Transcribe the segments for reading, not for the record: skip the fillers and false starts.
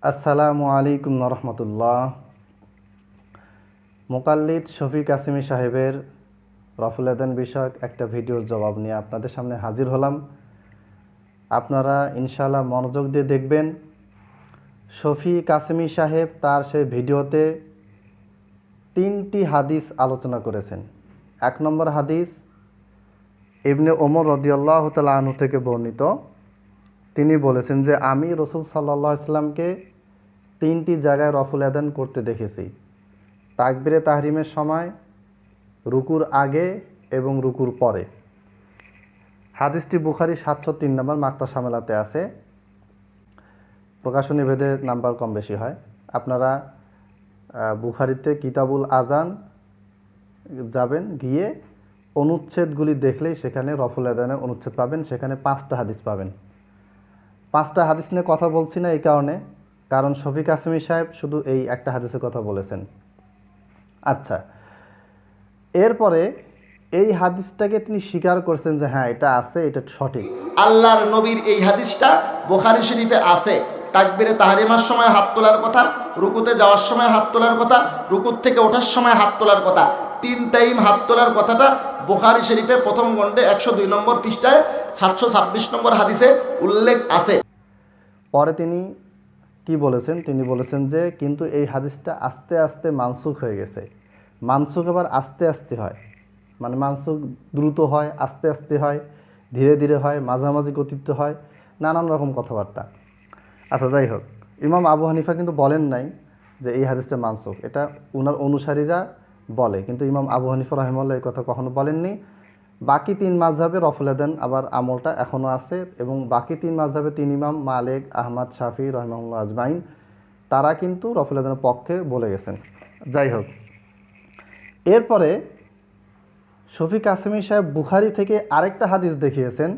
আসসালামু আলাইকুম রহমতুল্লাহ। মুকাল্লিদ শফিক কাসিমি সাহেবের রফুল আদান বিষয়ক একটা ভিডিওর জবাব নিয়ে আপনাদের সামনে হাজির হলাম। আপনারা ইনশাআল্লাহ মনোযোগ দিয়ে দেখবেন। শফি কাসিমি সাহেব তার সেই ভিডিওতে 3টি হাদিস আলোচনা করেছেন। 1 নম্বর হাদিস ইবনে ওমর রাদিয়াল্লাহু তাআলা আনহু থেকে বর্ণিত। তিনি বলেছেন যে আমি রাসূল সাল্লাল্লাহু আলাইহি ওয়াসাল্লামকে 3টি জায়গায় রফুল আদান করতে দেখেছি। তাকবীরে তাহরিমের সময়, রুকুর আগে এবং রুকুর পরে। হাদিসটি বুখারী 703 নম্বর মাক্তা শামেলাতে আছে। প্রকাশনী ভেদে নাম্বার কম বেশি হয়। আপনারা বুখারীতে কিতাবুল আজান যাবেন, গিয়ে অনুচ্ছেদগুলি দেখলেই সেখানে রফুল আদানের অনুচ্ছেদ পাবেন। সেখানে 5টা হাদিস পাবেন। 5টা হাদিস নিয়ে কথা বলছি না এই কারণ শফি কাসিমি সাহেব শুধু এই একটা হাদিসের কথা বলেছেন। আচ্ছা, এরপরে এই হাদিসটাকে তিনি স্বীকার করছেন যে হ্যাঁ এটা আছে, এটা সঠিক। আল্লাহর নবীর এই হাদিসটা বুখারী শরীফে আছে। তাকবীরে তাহরিমার সময় হাত তোলার কথা, রুকুতে যাওয়ার সময় হাত তোলার কথা, রুকুর থেকে ওঠার সময় হাত তোলার কথা। 3 টাইম হাত তোলার কথাটা বুখারী শরীফে প্রথম খণ্ডে 102 নম্বর পৃষ্ঠায় 726 নম্বর হাদিসে উল্লেখ আছে। পরে তিনি কি বলেছেন? তিনি বলেছেন যে কিন্তু এই হাদিসটা আস্তে আস্তে মানসুখ হয়ে গেছে। মানসুখ আবার আস্তে আস্তে হয়, মানে মানসুখ দ্রুত হয়, আস্তে আস্তে হয়, ধীরে ধীরে হয়, মাঝামাঝি গতিতে হয়, নানান রকম কথাবার্তা। আচ্ছা, যাই হোক, ইমাম আবু হানিফা কিন্তু বলেন নাই যে এই হাদিসটা মানসুখ। এটা উনার অনুসারীরা বলে, কিন্তু ইমাম আবু হানিফা রাহিমাহুল্লাহ এই কথা কখনো বলেননি। বাকি 3 মাযহাবে রফুল আদান আবার আমলটা এখনও আছে, এবং বাকি 3 মাযহাবে 3 ইমাম মালিক, আহমদ, শাফি রাহিমাহুল্লাহ আজমাইন তারা কিন্তু রফুল আদানের পক্ষে বলে গেছেন। যাই হোক, এরপরে শফি কাসিমি সাহেব বুখারী থেকে আরেকটা হাদিস দেখিয়েছেন,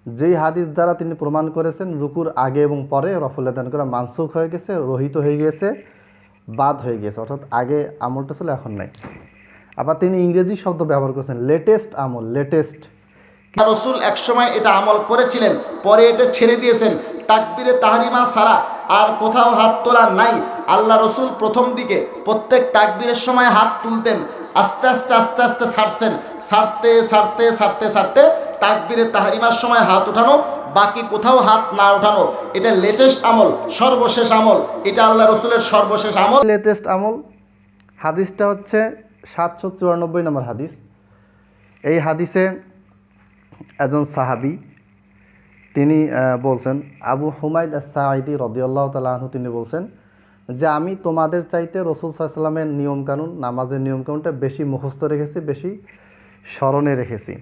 যেই হাদিস দ্বারা তিনি প্রমাণ করেছেন রুকুর আগে এবং পরে রফুল আদান করা মানসুখ হয়ে গেছে, রহিত হয়ে গেছে, বাদ হয়ে গেছে, অর্থাৎ আগে আমলটা ছিল, এখন নাই। আবার তিনি ইংরেজি শব্দ ব্যবহার করেছেন, লেটেস্ট আমল, লেটেস্ট। রাসূল একসময় এটা আমল করেছিলেন, পরে এটা ছেড়ে দিয়েছেন। তাকবীরে তাহরিমা ছাড়া আর কোথাও হাত তোলা নাই। আল্লাহ রসুল প্রথম দিকে প্রত্যেক তাকবীরের সময় হাত তুলতেন, আস্তে আস্তে আস্তে আস্তে ছাড়ছেন, ছাড়তে ছাড়তে ছাড়তে ছাড়তে তাকবীরে তাহরিমার সময় হাত ওঠানো, বাকি কোথাও হাত না ওঠানো। এটা লেটেস্ট আমল, সর্বশেষ আমল। এটা আল্লাহ রসুলের সর্বশেষ আমল, লেটেস্ট আমল। হাদিসটা হচ্ছে 794 নম্বর হাদিস। এই হাদিসে একজন সাহাবী তিনি বলছেন, আবু হুমায়দ আস-সাঈদী রাদিয়াল্লাহু তাআলা আনহু, তিনি বলছেন যে আমি তোমাদের চাইতে রাসূল সাল্লাল্লাহু আলাইহি ওয়াসাল্লামের নিয়মকানুন, নামাজের নিয়মকানুনটা বেশি মুখস্থ রেখেছি, বেশি স্মরণে রেখেছি।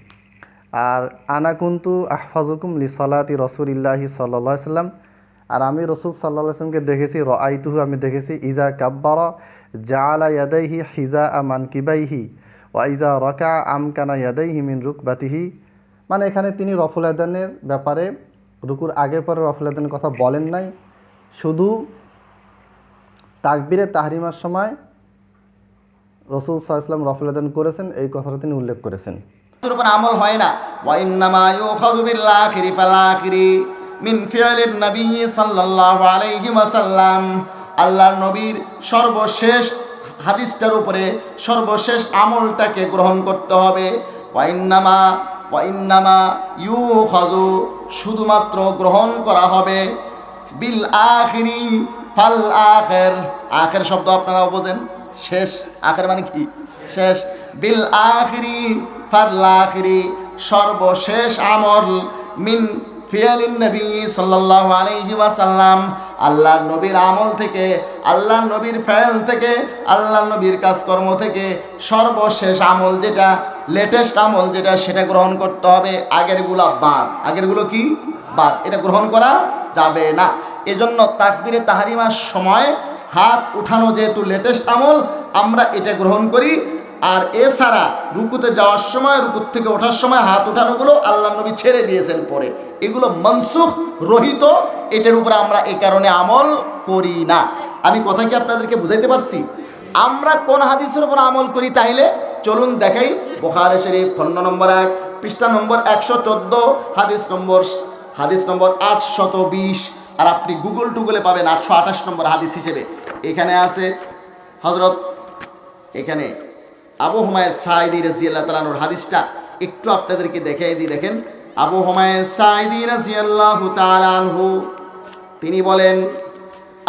আর আনা কুনতু আহফাজুকুম লিসালাতি রাসূলিল্লাহি সাল্লাল্লাহু আলাইহি ওয়াসাল্লাম, আর আমি রাসূল সাল্লাল্লাহু আলাইহি ওয়াসাল্লামকে দেখেছি, রাআইতুহু, আমি দেখেছি, ইজা কাব্বারা জাআলা ইয়াদাইহি হিযাআ মানকিবাইহি ওয়া ইজা রাকা'a আমকানা ইয়াদাইহি মিন রুকবাতিহি। মানে এখানে তিনি রফুল আদানের ব্যাপারে রুকুর আগে পরে রফুল আদানের কথা বলেন নাই, শুধু তাকবীরে তাহরিমার সময় রাসূল সাল্লাল্লাহু আলাইহি ওয়াসাল্লাম রফুল আদান করেছেন, এই কথাটা তিনি উল্লেখ করেছেন। এর উপর আমল হয় না। ওয়া ইন্নামা ইউখাযু বিল আখিরি ফাল আখিরি মিন ফিআলিন নবী সাল্লাল্লাহু আলাইহি ওয়াসাল্লাম। আল্লাহর নবীর সর্বশেষ হাদিসটার উপরে সর্বশেষ আমলটাকে গ্রহণ করতে হবে। ওয়া ইন্নামা ইউখাযু, শুধুমাত্র গ্রহণ করা হবে, বিল আখিরি ফাল আখির। আখির শব্দ আপনারাও বোঝেন, শেষ। আখির মানে কি? শেষ। বিল আখিরি ফাল আখিরি, সর্বশেষ আমল, মিন ফিয়ালিন নবী সাল্লাল্লাহু আলাইহি ওয়াসাল্লাম, আল্লাহর নবীর আমল থেকে, আল্লাহর নবীর ফেল থেকে, আল্লাহর নবীর কাজকর্ম থেকে সর্বশেষ আমল যেটা, লেটেস্ট আমল যেটা, সেটা গ্রহণ করতে হবে। আগেরগুলো বাদ। আগেরগুলো কি? বাদ। এটা গ্রহণ করা যাবে না। এজন্য তাকবীরে তাহরিমার সময় হাত উঠানো যেহেতু লেটেস্ট আমল, আমরা এটা গ্রহণ করি। আর এছাড়া রুকুতে যাওয়ার সময়, রুকুর থেকে ওঠার সময় হাত উঠানোগুলো আল্লাহ নবী ছেড়ে দিয়েছেন পরে, এগুলো মনসুখ, রহিত। এটার উপরে আমরা এই কারণে আমল করি না। আমি কথা কি আপনাদেরকে বুঝাইতে পারছি? আমরা কোন হাদিসের উপর আমল করি তাইলে চলুন দেখাই। বুখারী শরীফ খণ্ড নম্বর 1 পৃষ্ঠা নম্বর 114, হাদিস নম্বর 820। আর আপনি গুগলে পাবেন 828 নম্বর হাদিস হিসেবে। এখানে আছে হযরত এখানে আবু হুমায়দ সাঈদী রাদিয়াল্লাহু তাআলা আনহুর হাদিসটা একটু আপনাদেরকে দেখিয়ে দিই। দেখেন, আবু হুমায়দ সাঈদী রাদিয়াল্লাহু তাআলা আনহু তিনি বলেন,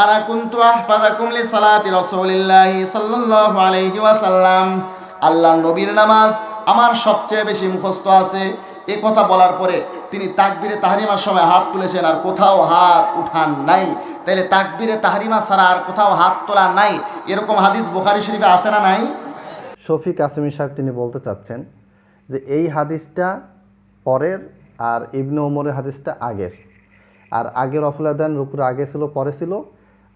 আনা কুনতু আহফাযাকুম লি সালাতি রাসূলিল্লাহি সাল্লাল্লাহু আলাইহি ওয়াসাল্লাম, আল্লাহর নবীর নামাজ আমার সবচেয়ে বেশি মুখস্থ আছে। এ কথা বলার পরে তিনি তাকবীরে তাহরিমার সময় হাত তুলেছেন, আর কোথাও হাত উঠান নাই। তাহলে তাকবীরে তাহরিমা ছাড়া আর কোথাও হাত তোলা নাই, এরকম হাদিস বুখারী শরীফে আছে না নাই? শফিক কাসেমী সাহেব তিনি বলতে চাচ্ছেন যে এই হাদিসটা পরের আর ইবনে ওমরের হাদিসটা আগের, আর আগের রফুল আদান রুকুর আগে ছিল, পরে ছিল,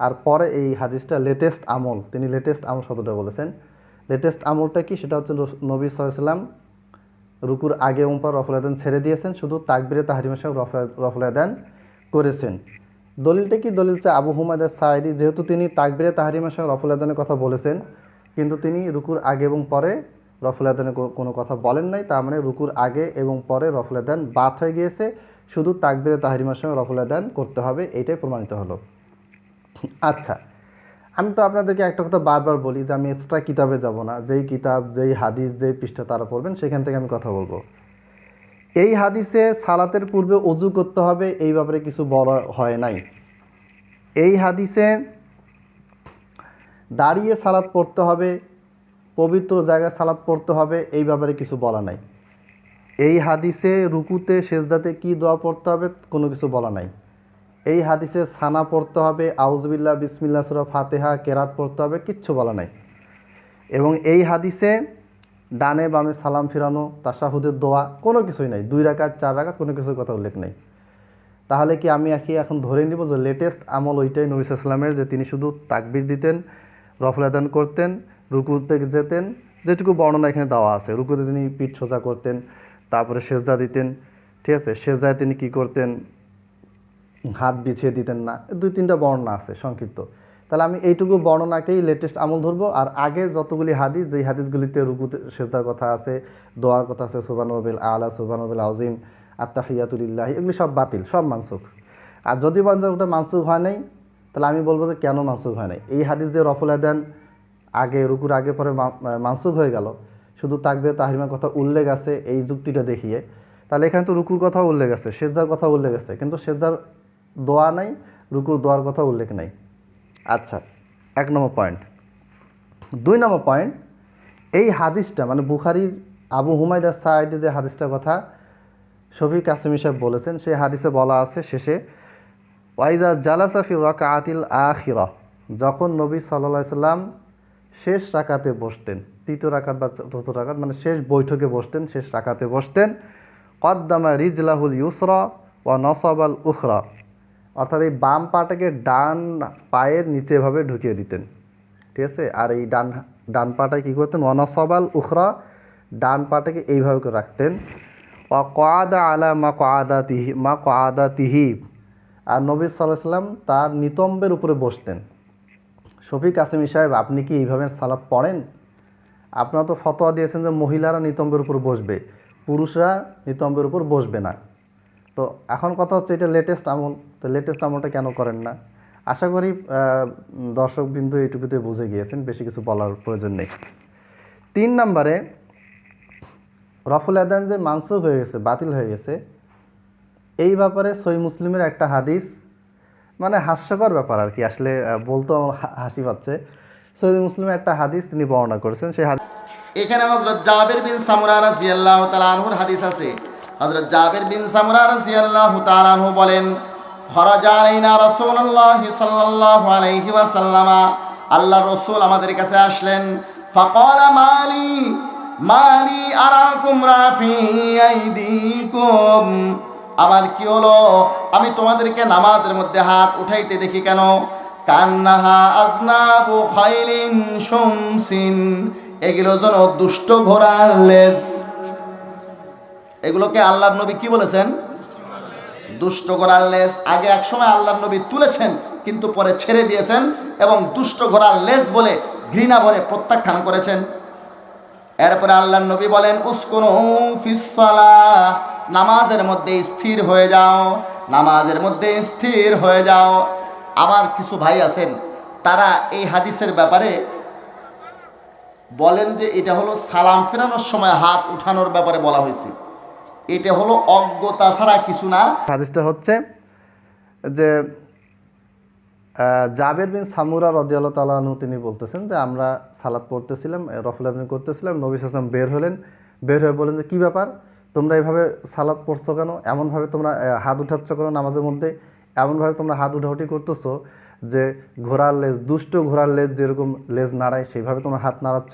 আর পরে এই হাদিসটা লেটেস্ট আমল। তিনি লেটেস্ট আমল শব্দটা বলেছেন। লেটেস্ট আমলটা কি? সেটা হচ্ছে নবী সাল্লাল্লাহু আলাইহি ওয়াসাল্লাম রুকুর আগে এবং পর রফুল আদান ছেড়ে দিয়েছেন, শুধু তাকবীরে তাহরিমা সাহেব রফুল আদান করেছেন। দলিলটা কি? দলিল হচ্ছে আবু হুমায়দ সাঈদী, যেহেতু তিনি তাকবীরে তাহরিমা সাহেব রফুল আদানের কথা বলেছেন, কিন্তু তিনি রুকুর আগে এবং পরে রফুল আদানের কোনো কথা বলেন নাই, তার মানে রুকুর আগে এবং পরে রফুল আদান বাদ হয়ে গিয়েছে, শুধু তাকবীরে তাহরিমার সময় রফুল আদান করতে হবে, এইটাই প্রমাণিত হলো। আচ্ছা, আমি তো আপনাদেরকে একটা কথা বারবার বলি যে আমি এক্সট্রা কিতাবে যাব না, যেই কিতাব, যেই হাদিস, যেই পৃষ্ঠা তারা পড়বেন সেখান থেকে আমি কথা বলবো। এই হাদিসে সালাতের পূর্বে ওযু করতে হবে এই ব্যাপারে কিছু বলা হয় নাই। এই হাদিসে দাঁড়িয়ে সালাত পড়তে হবে, পবিত্র জায়গায় সালাত পড়তে হবে, এই ব্যাপারে কিছু বলা নাই। এই হাদিসে রুকুতে সেজদাতে কি দোয়া পড়তে হবে কোনো কিছু বলা নাই। এই হাদিসে সানা পড়তে হবে, আউযুবিল্লাহ, বিসমিল্লাহ, সূরা ফাতিহা, কেরাত পড়তে হবে, কিচ্ছু বলা নাই। এবং এই হাদিসে ডানে বামে সালাম ফিরানো, তাশাহুদের দোয়া কোনো কিছুই নাই। 2 রাকাত 4 রাকাত কোনো কিছুর কথা উল্লেখ নেই। তাহলে কি আমি এখন ধরে নিব যে লেটেস্ট আমল ওইটাই নবী সাল্লাল্লাহু আলাইহি ওয়াসাল্লামের, যে তিনি শুধু তাকবীর দিতেন, রফুল আদান করতেন, রুকুতে যেতেন, যেটুকু বর্ণনা এখানে দেওয়া আছে। রুকুতে তিনি পিঠ সোজা করতেন, তারপরে সেজদা দিতেন, ঠিক আছে? সেজদায় তিনি কি করতেন? হাত বিছিয়ে দিতেন না। 2-3টা বর্ণনা আছে সংক্ষিপ্ত। তাহলে আমি এইটুকু বর্ণনাকেই লেটেস্ট আমল ধরবো, আর আগের যতগুলি হাদিস, যেই হাদিসগুলিতে রুকুতে সেজদার কথা আছে, দোয়ার কথা আছে, সুবহান রাব্বিল আলা, সুবহান রাব্বিল আযীম, আত্তাহিয়াতু লিল্লাহি, এগুলি সব বাতিল, সব মানসুখ। আর যদি বলেন ওটা মানসুখ হয় নাই, তাহলে আমি বলবো যে কেন মানসুখ হয় নাই। এই হাদিস দিয়ে রফুল আদান আগে, রুকুর আগে পরে মানসুখ হয়ে গেল, শুধু তাকবীরে তাহরিমার কথা উল্লেখ আছে এই যুক্তিটা দেখিয়ে। তাহলে এখানে তো রুকুর কথা উল্লেখ আছে, সেজদার কথা উল্লেখ আছে, কিন্তু সেজদার দোয়া নাই, রুকুর দোয়ার কথা উল্লেখ নাই। আচ্ছা, 1 নম্বর পয়েন্ট। 2 নম্বর পয়েন্ট, এই হাদিসটা মানে বুখারীর আবু হুমায়দ সাঈদী যে হাদিসটার কথা শফিক কাসেমী সাহেব বলেছেন, সেই হাদিসে বলা আছে শেষে, ওয়াইদা জালাসা ফি রাকাআতিল আখিরা, যখন নবী সাল্লাল্লাহু আলাইহি সাল্লাম শেষ রাকাতে বসতেন, 3য় রাকাত বা 4র্থ রাকাত, মানে শেষ বৈঠকে বসতেন, শেষ রাকাতে বসতেন, কদ্দামা রিজলাহুল ইউসরা ওয়া নাসাবাল উখরা, অর্থাৎ এই বাম পাটাকে ডান পায়ের নিচে এভাবে ঢুকিয়ে দিতেন, ঠিক আছে? আর এই ডান পাটায় কী করতেন? ওয়া নাসাবাল উখরা, ডান পাটাকে এইভাবে করে রাখতেন। ওয়া কআদা আলা মা কআদাতিহি, আর নবী সাল্লাল্লাহু আলাইহি সাল্লাম তার নিতম্বের উপরে বসতেন। শফিক কাসেমী সাহেব, আপনি কি এইভাবে সালাত পড়েন? আপনারা তো ফতোয়া দিয়েছেন যে মহিলারা নিতম্বের উপর বসবে, পুরুষরা নিতম্বের উপর বসবে না। তো এখন কথা হচ্ছে এটা লেটেস্ট আমল, তো লেটেস্ট আমলটা কেন করেন না? আশা করি দর্শকবৃন্দ এইটুকুতে বুঝে গিয়েছেন, বেশি কিছু বলার প্রয়োজন নেই। 3 নম্বরে, রফুল আদান যে মানসুখ হয়ে গেছে, বাতিল হয়ে গেছে, এই ব্যাপারে সহিহ মুসলিমের একটা হাদিস, মানে হাস্যকর ব্যাপার আর কি, আসলে বলতেও আমার হাসি পাচ্ছে। সহিহ মুসলিমের একটা হাদিস তিনি বর্ণনা করেছেন, সেই হাদিস এখানে হযরত জাবির বিন সামুরা রাদিয়াল্লাহু তাআলা আনহুর হাদিস আছে। হযরত জাবির বিন সামুরা রাদিয়াল্লাহু তাআলা আনহু বলেন, খরাজা আলাইনা রাসূলুল্লাহি সাল্লাল্লাহু আলাইহি ওয়াসাল্লাম, আল্লাহর রাসূল আমাদের কাছে আসলেন। ফাকালা মালি আরাকুম রাফি আইদিকুম, আমার কি হলো, আমি তোমাদেরকে নামাজের মধ্যে হাত উঠাইতে দেখি কেন? কান্নাহা আজনাবু খাইলিন শুমসিন, এগুলো যেন দুষ্ট ঘোড়ার লেজ। এগুলোকে আল্লাহর নবী কি বলেছেন? দুষ্ট ঘোড়ার লেজ। আগে এক সময় আল্লাহর নবী তুলেছেন, কিন্তু পরে ছেড়ে দিয়েছেন এবং দুষ্ট ঘোড়ার লেজ বলে ঘৃণা ভরে প্রত্যাখ্যান করেছেন। এরপরে আল্লাহর নবী বলেন, উসকুনু ফিস সালাহ, নামাজের মধ্যে স্থির হয়ে যাও। নামাজের মধ্যে স্থির হয়ে যাও। আমার কিছু ভাই আছেন, তারা এই হাদিসের ব্যাপারে বলেন যে এটা হলো সালাম ফেরানোর সময় হাত উঠানোর ব্যাপারে বলা হয়েছে। এটা হলো অজ্ঞতা ছাড়া কিছু না। হাদিসটা হচ্ছে যে জাবের বিন সামুরা রাদিয়াল্লাহু তাআলা আনহু তিনি বলতেছেন যে আমরা সালাত পড়তেছিলাম, রফল আদান করতেছিলাম, নবী সাল্লাল্লাহু আলাইহি ওয়াসাল্লাম বের হলেন, বের হয়ে বলেন যে কী ব্যাপার, তোমরা এইভাবে সালাত পড়ছো কেন, এমনভাবে তোমরা হাত উঠাচ্ছ কেন নামাজের মধ্যে, এমনভাবে তোমরা হাত উঠাউঠি করতেছো যে ঘোড়ার লেজ, দুষ্ট ঘোড়ার লেজ যেরকম লেজ নাড়ায় সেইভাবে তোমরা হাত নাড়াচ্ছ।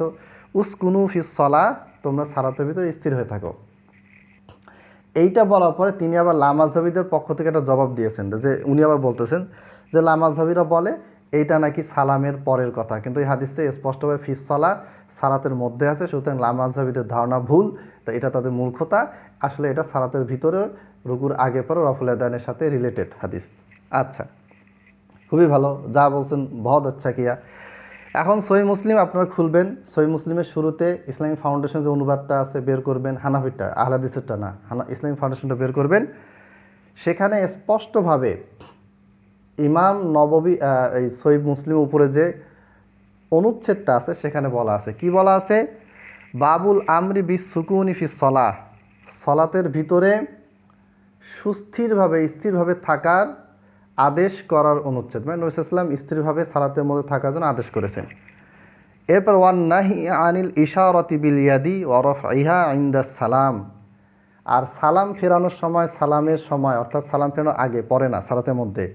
উসকুনু ফিস সালাহ, তোমরা সালাতের ভিতরে স্থির হয়ে থাকো। এইটা বলার পরে তিনি আবার লামাজহাবিদের পক্ষ থেকে একটা জবাব দিয়েছেন যে উনি আবার বলতেছেন যে লামাজহাবিরা বলে এইটা নাকি সালামের পরের কথা, কিন্তু এই হাদিসে স্পষ্টভাবে ফিস সালাহ সালাতের মধ্যে আছে, সুতরাং লামাজহাবিদের ধারণা ভুল, তো এটা তাদের মূর্খতা। আসলে এটা সালাতের ভিতরে রুকুর আগে পরে রফুল আদানের সাথে রিলেটেড হাদিস। আচ্ছা, খুবই ভালো, যা বলছেন বহুত আচ্ছা কিয়া। এখন সহি মুসলিম আপনারা খুলবেন, সহি মুসলিমের শুরুতে ইসলামিক ফাউন্ডেশন যে অনুবাদটা আছে বের করবেন, হানাফিটা, আহলাদিসেরটা না, ইসলামিক ফাউন্ডেশনটা বের করবেন। সেখানে স্পষ্টভাবে ইমাম নববী এই সহি মুসলিম উপরে যে অনুচ্ছেদটা আছে সেখানে বলা আছে, কি বলা আছে, বাবুল আমরি বিস সুকুনি ফিস সলাহ, সলাতের ভিতরে সুস্থিরভাবে স্থিরভাবে থাকার আদেশ করার অনুচ্ছেদ, মানে নবী সাল্লাল্লাহু আলাইহি ওয়াসাল্লাম স্থিরভাবে সালাতের মধ্যে থাকার জন্য আদেশ করেছেন। এরপর ওয়ান নাহি আনিল ইশারতি বিল ইয়াদি ওয়া রাফইহা ইনদা সালাম, আর সালাম ফেরানোর সময়, সালামের সময় অর্থাৎ সালাম ফেরানোর আগে, পরে না, সালাতের মধ্যে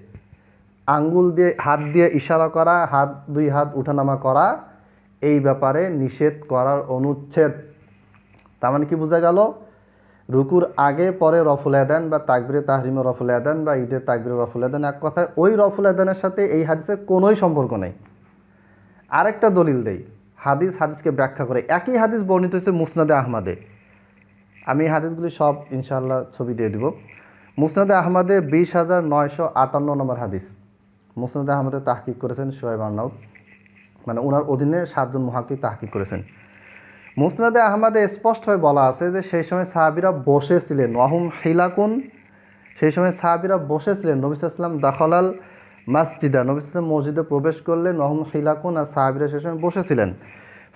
আঙ্গুল দিয়ে হাত দিয়ে ইশারা করা, দুই হাত উঠানামা করা, এই ব্যাপারে নিষেধ করার অনুচ্ছেদ। তার মানে কি বোঝা গেল, রুকুর আগে পরে রফুল আদান বা তাকবিরে তাহরিমে রফুল আদান বা ঈদের তাকবিরে রফুল আদান, এক কথায় ওই রফুল আদানের সাথে এই হাদিসের কোনোই সম্পর্ক নেই। আরেকটা দলিল দেই, হাদিসকে ব্যাখ্যা করে, একই হাদিস বর্ণিত হয়েছে মুসনাদে আহমদে। আমি এই হাদিসগুলি সব ইনশাআল্লাহ ছবি দিয়ে দিব। মুসনাদে আহমদে 20,958 নম্বর হাদিস। মুসনাদে আহমদে তাহকিক করেছেন শোয়েব আর্নাউদ, মানে ওনার অধীনে 7 জন মুহাক্কিক তাহকিক করেছেন। মুসনাদে আহমদে স্পষ্টভাবে বলা আছে যে সেই সময় সাহাবীরা বসেছিলেন, ওয়াহুম হিলাকুন, সেই সময় সাহাবীরা বসেছিলেন। নবী সাল্লাল্লাহু আলাইহি ওয়াসাল্লাম দাখালাল মাসজিদা, নবী সাল্লাল্লাহু আলাইহি ওয়াসাল্লাম মসজিদে প্রবেশ করলেন, ওয়াহুম হিলাকুন, আর সাহাবীরা সেই সময় বসেছিলেন।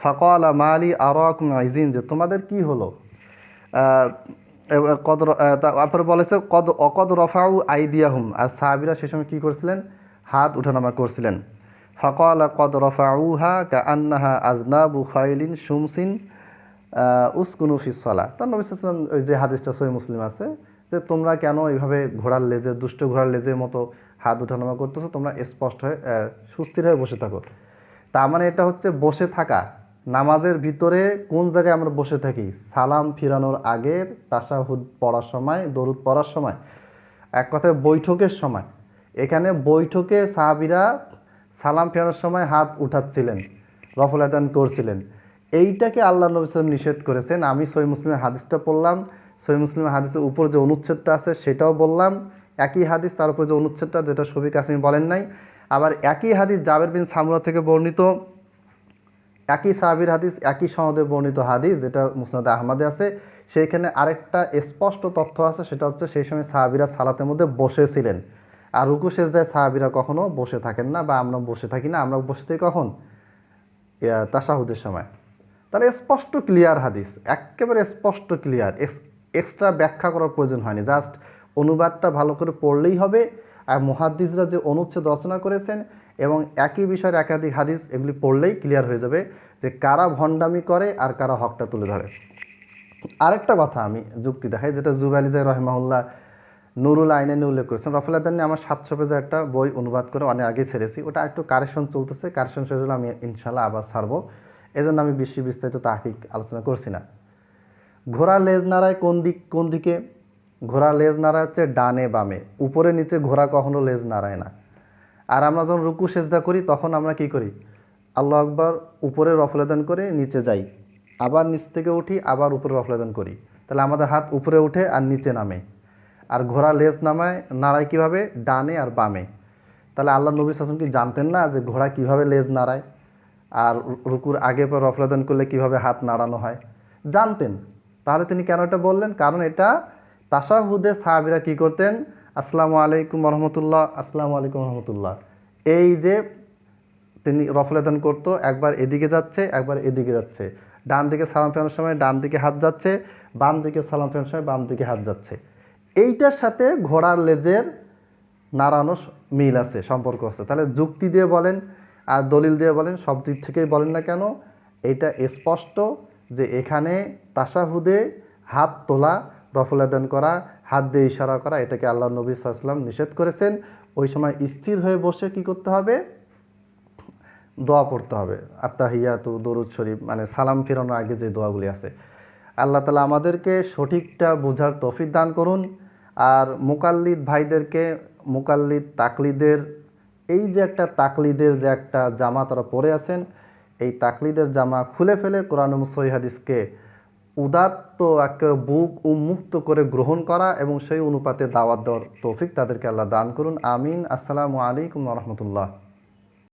ফাকালা মালি আরাকুম আইজিন, যে তোমাদের কি হলো, তারপরে বলেছে অকদ রফাউ আইদিয়াহুম, আর সাহাবীরা সেই সময় কী করছিলেন, হাত উঠানামা করছিলেন। ফাকালা কদ রফাউহা কাআন্নাহা আজনাবু খাইলিন শুমসিন উসকুনু ফিস সালাহ। তার নবী সাল্লাল্লাহু আলাইহি ওয়াসাল্লাম ওই যে হাদিসটা সহিহ মুসলিম আছে যে তোমরা কেন এইভাবে ঘোড়ার লেজের, দুষ্ট ঘোড়ার লেজের মতো হাত উঠানামা করতেছো, তোমরা স্পষ্ট হয়ে সুস্থির হয়ে বসে থাকো। তার মানে এটা হচ্ছে বসে থাকা। নামাজের ভিতরে কোন জায়গায় আমরা বসে থাকি, সালাম ফিরানোর আগের, তাশাহুদ পড়ার সময়, দরুদ পড়ার সময়, এক কথায় বৈঠকের সময়। এখানে বৈঠকে সাহাবীরা সালাম ফেরানোর সময় হাত উঠাচ্ছিলেন, রফল আদান করছিলেন। এইটাকে আল্লাহ নবী সাল্লাল্লাহু আলাইহি ওয়াসাল্লাম নিষেধ করেছেন। আমি সহিহ মুসলিমের হাদিসটা পড়লাম, সহিহ মুসলিমের হাদিসের উপর যে অনুচ্ছেদটা আছে সেটাও বললাম, একই হাদিস, তার উপর যে অনুচ্ছেদটা, যেটা শফিক আসমি বলেন নাই। আবার একই হাদিস জাবের বিন সামুরা থেকে বর্ণিত, একই সাহাবীর হাদিস, একই সনদে বর্ণিত হাদিস, যেটা মুসনাদে আহমদে আছে। সেইখানে আরেকটা স্পষ্ট তথ্য আছে, সেটা হচ্ছে সেই সময় সাহাবীরা সালাতের মধ্যে বসেছিলেন। আর রুকু সেজদায় সাহাবীরা কখনো বসে থাকেন না, বা আমরা বসে থাকি না। আমরা বসে থাকি কখন, তাশাহুদের সময়। তাহলে স্পষ্ট ক্লিয়ার হাদিস, একেবারে স্পষ্ট ক্লিয়ার, এক্সট্রা ব্যাখ্যা করার প্রয়োজন হয়নি, জাস্ট অনুবাদটা ভালো করে পড়লেই হবে। আর মুহাদ্দিসরা যে অনুচ্ছেদ রচনা করেছেন এবং একই বিষয়ের একাধিক হাদিস, এগুলি পড়লেই ক্লিয়ার হয়ে যাবে যে কারা ভণ্ডামি করে আর কারা হকটা তুলে ধরে। আরেকটা কথা আমি যুক্তি দেখাই, যেটা জুবাইলি জাই রহমাহুল্লাহ নুরুল আইনানে উল্লেখ করেছেন। রফুল আদান নিয়ে আমার 700 পেজের একটা বই অনুবাদ করে অনেক আগে ছেড়েছি, ওটা একটু কারেকশন চলতেছে, কারেকশন শেষ হলে আমি ইনশাল্লাহ আবার ছাড়বো। এই জন্য আমি বেশি বিস্তারিত তাহকিক আলোচনা করছি না। ঘোড়া লেজ নাড়ায় কোন দিকে, ঘোড়া লেজ নাড়ায় হচ্ছে ডানে বামে, উপরে নিচে ঘোড়া কখনো লেজ নাড়ায় না। আর আমরা যখন রুকু সেজদা করি তখন আমরা কি করি, আল্লাহু আকবার, উপরে রফল আদান করে নিচে যাই, আবার নিচ থেকে উঠি, আবার উপরে রফল আদান করি। তাহলে আমাদের হাত উপরে উঠে আর নিচে নামে। আর ঘোড়া লেজ নাড়ায় কীভাবে, ডানে আর বামে। তাহলে আল্লাহ নবী সাল্লাল্লাহু আলাইহি ওয়াসাল্লাম কি জানতেন না যে ঘোড়া কীভাবে লেজ নাড়ায়, আর রুকুর আগে পর রফল আদান করলে কীভাবে হাত নাড়ানো হয়? জানতেন। তাহলে তিনি কেন এটা বললেন? কারণ এটা তাশাহুদে সাহাবীরা কী করতেন, আসসালামু আলাইকুম রহমতুল্লাহ, আসসালামু আলাইকুম রহমতুল্লাহ। এই যে তিনি রফলাদান করতো, একবার এদিকে যাচ্ছে একবার এদিকে যাচ্ছে, ডান দিকে সালাম ফেরানোর সময় ডান দিকে হাত যাচ্ছে, বাম দিকে সালাম ফেরানোর সময় বাম দিকে হাত যাচ্ছে। এইটার সাথে ঘোড়ার লেজের নাড়ানো মিল আছে, সম্পর্ক আছে। তাহলে যুক্তি দিয়ে বলেন আর দলিল দিয়ে বলেন, সব দিক থেকেই বলেন না কেন, এইটা স্পষ্ট যে এখানে তাশাহুদে হাত তোলা, রফলাদান করা, হাত দিয়ে ইশারা করা, এটাকে আল্লাহ নবী সাল্লাল্লাহু আলাইহি ওয়াসাল্লাম নিষেধ করেছেন। ওই সময় স্থির হয়ে বসে কি করতে হবে? দোয়া পড়তে হবে, আত্তাহিয়াতু, দরুদ শরীফ, মানে সালাম ফেরানোর আগে যে দোয়াগুলি আছে। আল্লাহ তাআলা আমাদেরকে সঠিকটা বোঝার তৌফিক দান করুন। আর মুকাল্লিদ ভাইদেরকে, মুকাল্লিদ তাকলিদের, এই যে একটা তাকলিদের যে একটা জামা তারা পরে আছেন, এই তাকলিদের জামা খুলে ফেলে কোরআন এবং সহিহ হাদিসকে উদাত্ত একেবারে বুক উন্মুক্ত করে গ্রহণ করা এবং সেই অনুপাতে দাওয়াত দেওয়ার তৌফিক তাদেরকে আল্লাহ দান করুন। আমিন। আসসালামু আলাইকুম ওয়া রাহমাতুল্লাহ।